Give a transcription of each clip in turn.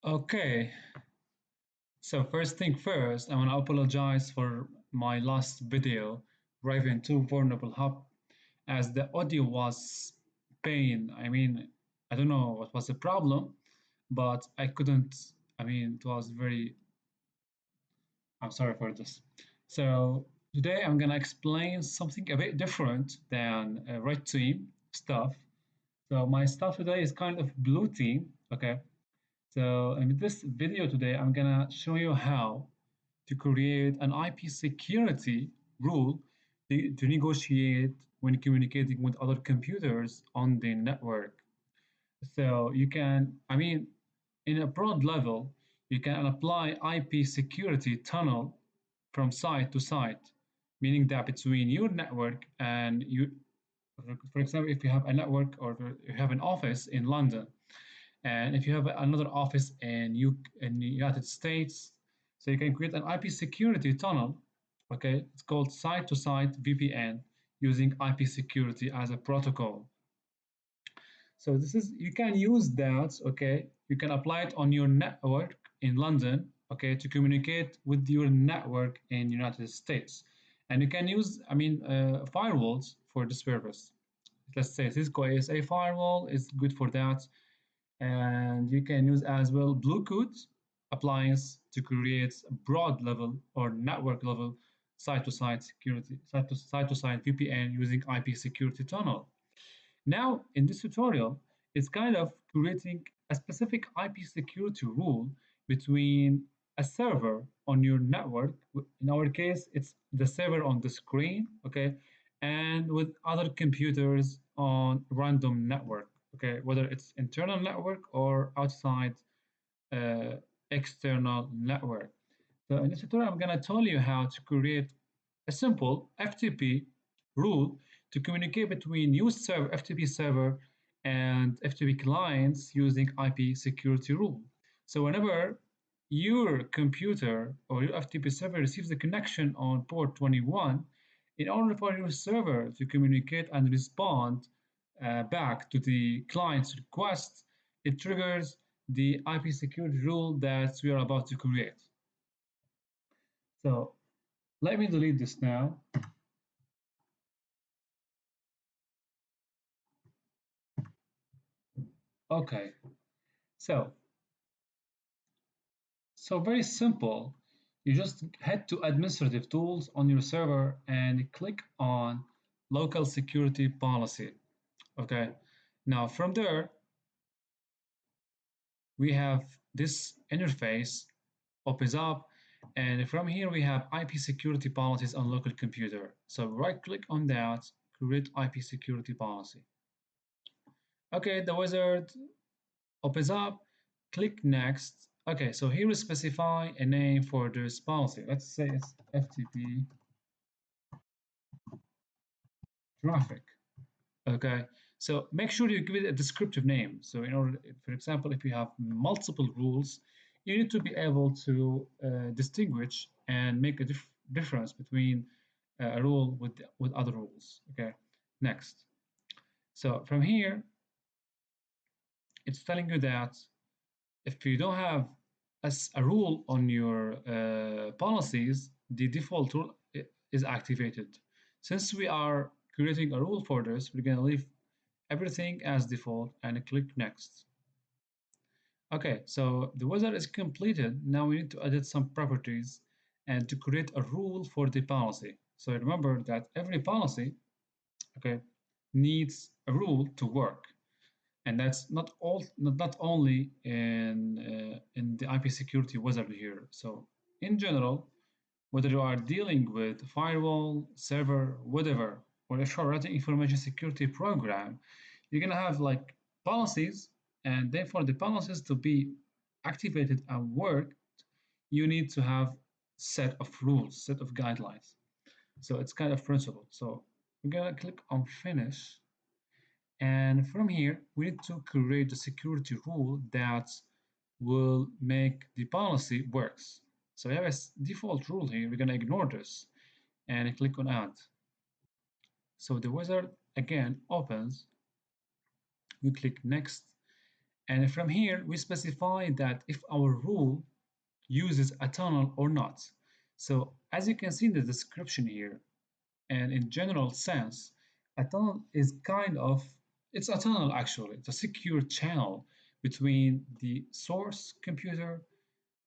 Okay, so first thing first, I want to apologize for my last video driving to vulnerable hub as the audio was pain. I don't know what was the problem, but I couldn't. It was very. I'm sorry for this. So today I'm gonna explain something a bit different than red team stuff. So my stuff today is kind of blue team. Okay. So in this video today, I'm gonna show you how to create an IP security rule to negotiate when communicating with other computers on the network. So you can, in a broad level, you can apply IP security tunnel from site to site, meaning that between your network and you, for example, if you have a network or you have an office in London, and if you have another office in the United States, so you can create an IP security tunnel. Okay, it's called site-to-site VPN using IP security as a protocol. So this is you can use that. Okay, you can apply it on your network in London. Okay, to communicate with your network in the United States, and you can use firewalls for this purpose. Let's say Cisco ASA firewall is good for that, and you can use as well Bluetooth appliance to create a broad level or network level site-to-site security, site-to-site VPN using IP security tunnel. Now, in this tutorial, it's kind of creating a specific IP security rule between a server on your network. In our case, it's the server on the screen, okay, and with other computers on random network, okay, whether it's internal network or outside uh, external network. So in this tutorial, I'm going to tell you how to create a simple FTP rule to communicate between your server, FTP server and FTP clients using IP security rule. So whenever your computer or your FTP server receives a connection on port 21, in order for your server to communicate and respond back to the client's request, it triggers the IP security rule that we are about to create. So let me delete this now. Okay, so very simple. You just head to administrative tools on your server and click on local security policy. Okay, now from there, we have this interface opens up, and from here we have IP security policies on local computer. So right click on that, create IP security policy. Okay, the wizard opens up, click next. Okay, so here we specify a name for this policy. Let's say it's FTP traffic. Okay, so make sure you give it a descriptive name. So in order, for example, if you have multiple rules, you need to be able to distinguish and make a difference between a rule with other rules. Okay, next. So from here, it's telling you that if you don't have a rule on your policies, the default rule is activated. Since we are creating a rule for this, we're going to leave everything as default and click next. Okay, so the wizard is completed. Now we need to edit some properties and to create a rule for the policy. So remember that every policy, okay, needs a rule to work. And that's not only in the IP security wizard here. So in general, whether you are dealing with firewall, server, whatever, or if you're writing information security program, you're gonna have like policies, and then for the policies to be activated and work, you need to have set of rules, set of guidelines. So it's kind of principle. So we're gonna click on finish. And from here, we need to create the security rule that will make the policy works. So we have a default rule here. We're going to ignore this and click on add. So the wizard again opens. We click next And from here, we specify that if our rule uses a tunnel or not. So as you can see in the description here, and in general sense, a tunnel is it's a tunnel actually. It's a secure channel between the source computer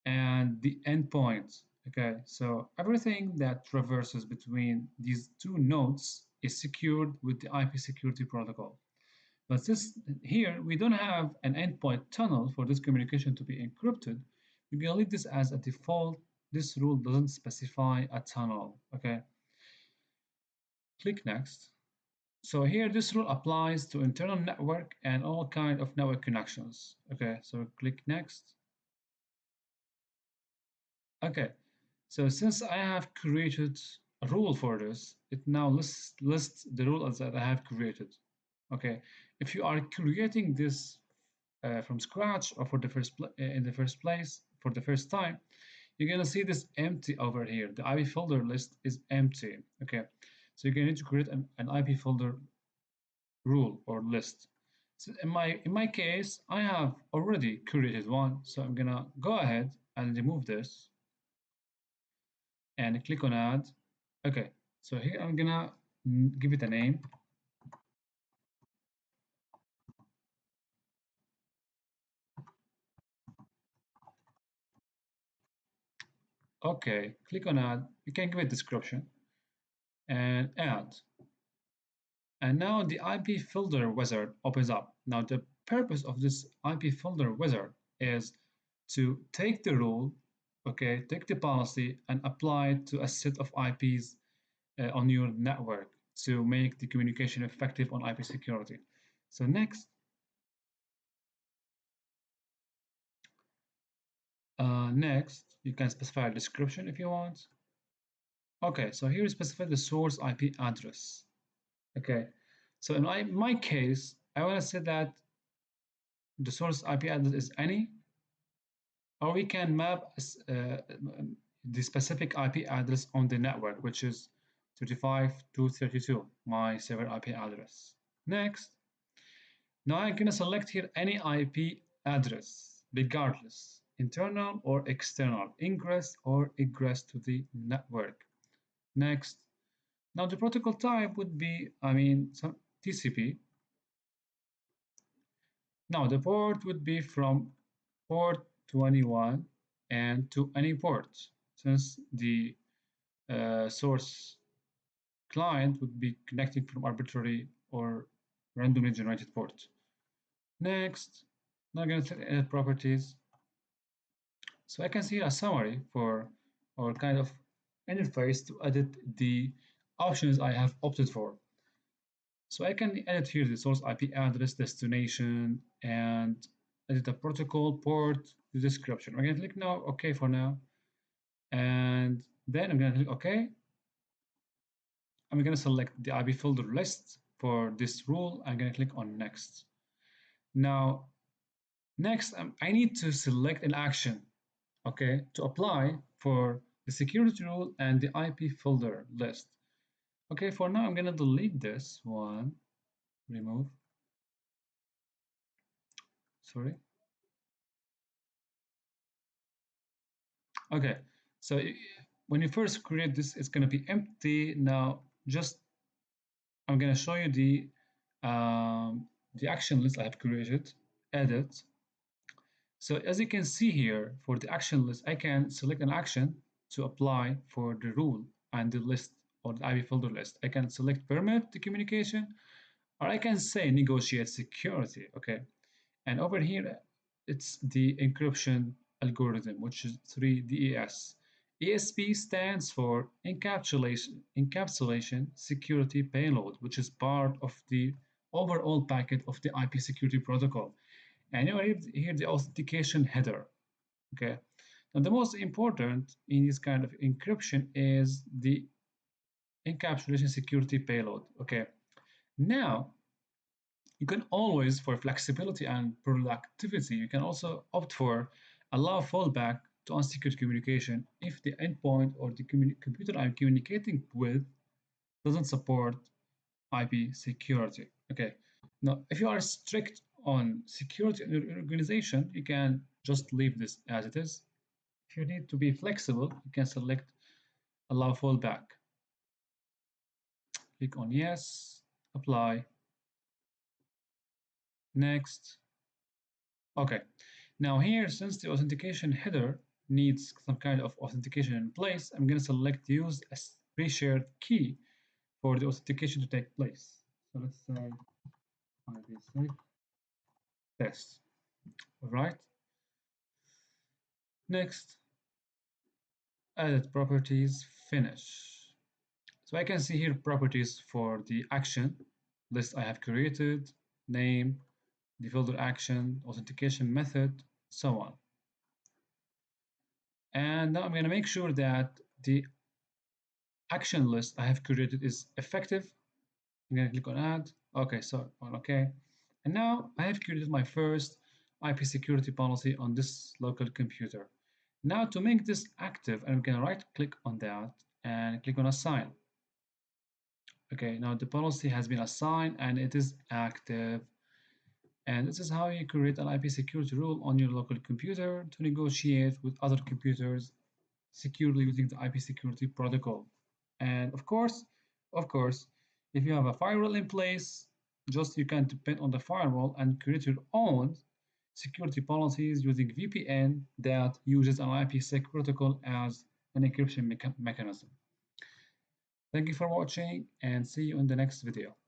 and the endpoint. Okay, so everything that traverses between these two nodes is secured with the IP security protocol. But this here, we don't have an endpoint tunnel for this communication to be encrypted. We're gonna leave this as a default. This rule doesn't specify a tunnel. Okay, click next. So here, this rule applies to internal network and all kind of network connections. Okay, so click next. Okay, so since I have created a rule for this, it now lists the rules that I have created. Okay, if you are creating this from scratch or for the in the first place for the first time, you're gonna see this empty over here. The IP folder list is empty. Okay, so you're gonna need to create an IP folder rule or list. So in my case, I have already created one, so I'm gonna go ahead and remove this and click on add. Okay, so here I'm gonna give it a name. Okay, click on add. You can give it description and add. And now the IP folder wizard opens up. Now the purpose of this IP folder wizard is to take the rule, okay, take the policy and apply it to a set of IPs on your network to make the communication effective on IP security. So next, you can specify a description if you want. Okay, so here you specify the source IP address. Okay, so in my case, I want to say that the source IP address is any, or we can map the specific IP address on the network, which is 35.232, my server IP address. Next, now I'm going to select here any IP address, regardless, internal or external, ingress or egress to the network. Next, now the protocol type would be, some TCP. Now the port would be from port 21 and to any port, since the source client would be connecting from arbitrary or randomly generated port. Next, now I'm going to select edit properties. So I can see a summary for or kind of interface to edit the options I have opted for. So I can edit here the source IP address, destination, and edit the protocol, port, the description. I'm going to click now, OK for now. And then I'm going to click OK. I'm going to select the IP folder list for this rule. I'm going to click on next. Now, next, I need to select an action, okay, to apply for the security rule and the IP folder list. Okay, for now, I'm going to delete this one, remove, sorry. Okay, so when you first create this, it's going to be empty. Now, just I'm going to show you the action list I have created, edit. So as you can see here, for the action list, I can select an action to apply for the rule and the list or the IP folder list. I can select permit the communication, or I can say negotiate security, okay? And over here, it's the encryption algorithm, which is 3DES. ESP stands for encapsulation security payload, which is part of the overall packet of the IP security protocol. And you have here the authentication header. Okay. Now the most important in this kind of encryption is the encapsulation security payload. Okay. Now you can always, for flexibility and productivity, you can also opt for allow fallback to unsecured communication if the endpoint or the computer I'm communicating with doesn't support IP security. Okay. Now, if you are strict on security in your organization, you can just leave this as it is. If you need to be flexible, you can select allow fallback. Click on yes, apply, next. Okay, now here, since the authentication header needs some kind of authentication in place, I'm going to select use a pre-shared key for the authentication to take place. So let's say IPsec test. All right. Next, edit properties, finish. So I can see here properties for the action list I have created, name, the folder action, authentication method, so on. And now I'm going to make sure that the action list I have created is effective. I'm going to click on add. Okay, so on OK. And now I have created my first IP security policy on this local computer. Now to make this active, I'm going to right click on that and click on assign. Okay, now the policy has been assigned and it is active. And this is how you create an IP security rule on your local computer to negotiate with other computers securely using the IP security protocol. And of course, if you have a firewall in place, just you can depend on the firewall and create your own security policies using VPN that uses an IPsec protocol as an encryption mechanism. Thank you for watching and see you in the next video.